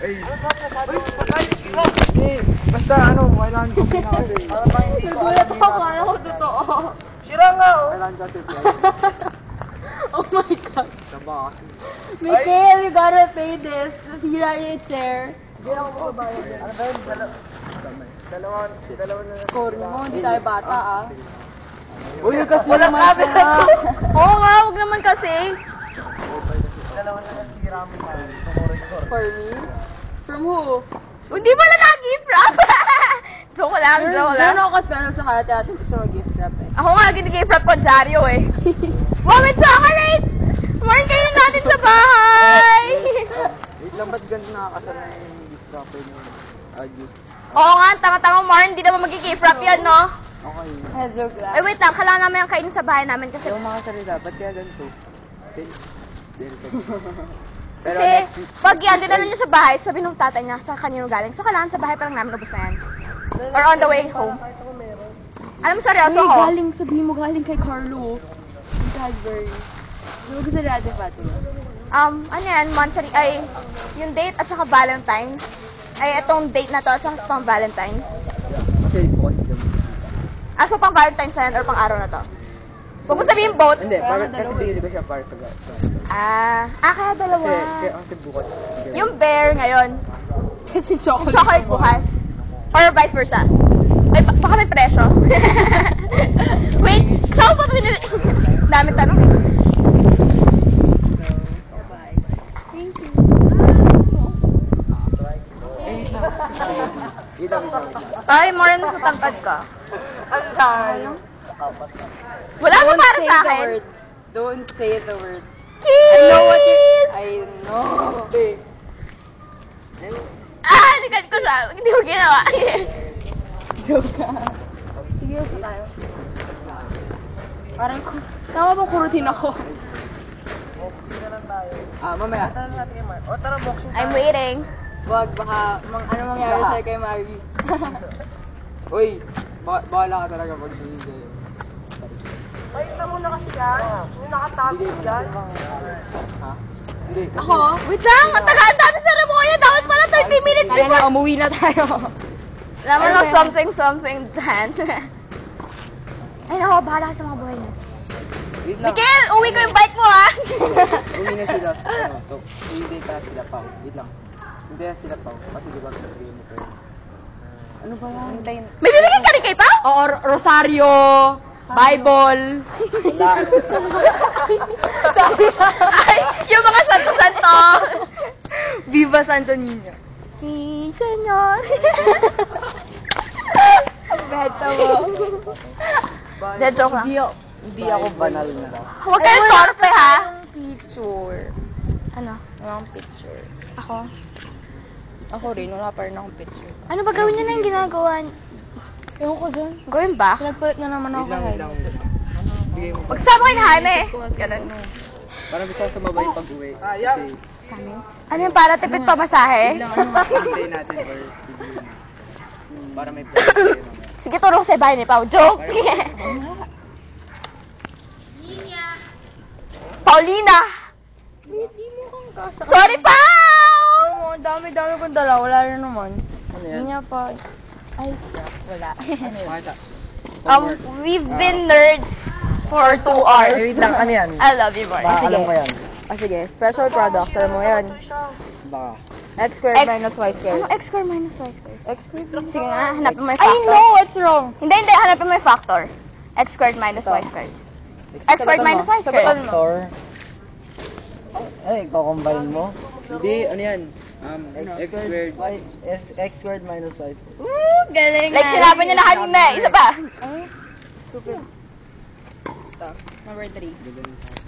Ay. Basta ano, kailangan ko na kasi. Nagulat ako, kala ko totoo. Sira nga, oh. Kailangan kasi. Oh my God. Taba kasi. Mikhail, you gotta pay this. Nasira yung chair. Hindi ako magbabayad. Ano ba yun? Dalawa na lang. Corny mo, hindi tayo bata ah. Uy, kasi naman siya. Oo nga, huwag naman kasi. Dalawa na lang sira mo na. For me? From who? Hindi mo na nag-gift wrap. Joke lang, joke lang. Meron ako special sa kanya, tinatin ko siya mag-gift wrap eh. Ako nga nag-gift wrap ko, Dario eh. Moment chocolate! Marn kayo natin sa bahay! Wait lang, ba't ganun nakakasal na yung gift wrapper niyo? Juice. Oo nga, tanga-tanga Marn, hindi naman mag-gift wrap yan, no? Okay. Joke lang. Eh wait lang, kailangan namin yung kainin sa bahay namin kasi... Yung mga salita, ba't kaya ganito? Pero Kasi next week. pag yan, dinala niyo sa bahay, sabi nung tatay niya, sa kanino galing. So kailangan sa bahay pa lang namin ubos na yan. Or on the way home. Alam mo, seryoso Ay, ako. galing, sabihin mo galing kay Carlo. Yung Cadbury. Di ba gusto natin pati? Ano yan, monthly, ay, yung date at saka Valentine's. Ay, itong date na to at saka pang Valentine's. Kasi bukas kami. So pang Valentine's na yan or pang araw na to? Huwag mo sabihin both. Hindi, kasi binili ko siya para sa Kaya dalawa. Kasi bukas. Yung bear ngayon, Kasi chocolate. chocolate bukas. Or vice versa. Ay, baka may presyo. Wait, saan ko ba pinili? Dami tanong eh. Thank you. Ay, more na sa tangkad ka. Ano sa'yo? Wala ka para sa akin. Don't say the word. Kiss! I know what you... I know. Nikat ko siya. Hindi mo ginawa. Joke ka. Sige, gusto tayo. Parang, tama bang kurutin ako? Boxing na lang tayo. Mamaya. Tara natin kay Mark. O tara, boxing tayo. I'm waiting. Wag, baka ano mangyari sa'yo kay Mari. Uy, bahala ka talaga pag hindi sa'yo. Ay, ito muna kasi yan. Yung nakatago dyan. Ha? Hindi, kasi... Ako? Wait lang, ang taga, ang dami sa Ramoya. Dapat pala 30 minutes Kaya before. na, umuwi na tayo. Alam mo lang something dyan. Ay, nako, bahala ka sa mga buhay niya. Wait lang. Miguel, uwi ko yung bike mo, ha? Uwi na sila sa hindi ka sila pa. Wait lang. Hindi na sila pa. Kasi diba sabihin mo kayo. Ano ba yan? May bibigyan ka rin kay Pao? Oo, Rosario, Bible. Ay, yung mga santo-santo. Viva Santo Niño. Si Senyor. Beta mo. De, joke lang. Hindi ako banal na. Huwag kayo torpe, ha? Picture. Ano? Walang picture. Ako? Ako rin, wala pa rin akong picture. Ano ba gawin niyo na yung ginagawa niyo? Ewan ko dyan. Going back? Nagpalit na naman ako Wait lang, kay wait lang. Bigay mo. Magsama kayo na Hana eh. Ganun. Parang gusto ko sumabay pag uwi. Sayang. Kasi, Sa amin? Ano yung para tipid pa masahe? hintay natin or bibigyan. Para may plan kayo mamaya. Sige, turo ko sa bahay ni Pao. Joke! Paulina! Sorry, Pao! Ang dami-dami kong dala. Wala rin naman. Ano Hindi niya pa. Ay, wala. Makita. We've been nerds for 2 hours. Wait lang, ano yan? I love you more. Baka alam ko yan. Sige. Special product. Alam mo yan. Baka. X squared X- minus y squared. Ano X square minus Y square? X squared minus Sige nga, hanapin mo yung I factor. know it's wrong. Hindi, hanapin mo yung factor. X squared minus Y squared. X squared minus Y squared. Sagutan mo. Ay, kukombine mo? Hindi, ano yan? X squared. X squared minus y. Woo! Galing Like sinabi niya na kanina, isa pa. Stupid. Ito. Number 3. Gagaling sa akin.